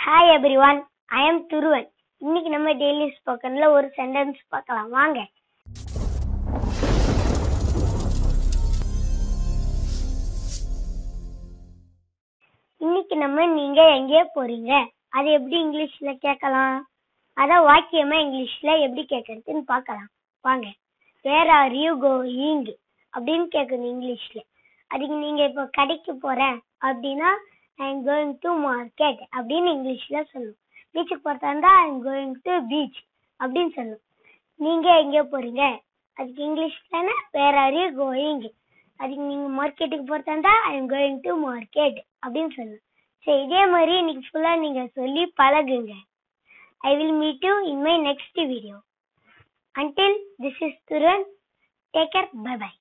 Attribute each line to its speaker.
Speaker 1: Hi everyone, I am Dhruvan. இன்னைக்கு நம்ம daily ஸ்போக்கன்ல ஒரு சென்டென்ஸ் பார்க்கலாம் வாங்க. இன்னைக்கு நம்ம நீங்க எங்கே போறீங்க அது எப்படி இங்கிலீஷ்ல கேட்கலாம், அத வாக்கியமா இங்கிலீஷ்ல எப்படி கேட்கறதுன்னு பார்க்கலாம் வாங்க. வேர் ஆர் யூ கோயிங் அப்படின்னு கேட்கணும் இங்கிலீஷ்ல. அதுக்கு நீங்க இப்போ கடைக்கு போறேன் அப்படின்னா I am going to market அப்படின்னு இங்கிலீஷ்ல சொல்லணும். பீச்சுக்கு போறதா இருந்தா I am going to beach அப்படின்னு சொல்லணும். நீங்க எங்கே போறீங்க அதுக்கு இங்கிலீஷ்ல வேர் ஆர் யூ கோயிங். அதுக்கு நீங்க மார்க்கெட்டுக்கு போறதா இருந்தா I am going to market அப்படின்னு சொல்லணும். சரி, இதே மாதிரி இன்னைக்கு ஃபுல்லா நீங்க சொல்லி பழகுங்க. I will meet you in my next video. Until this is Turan, take care, bye bye.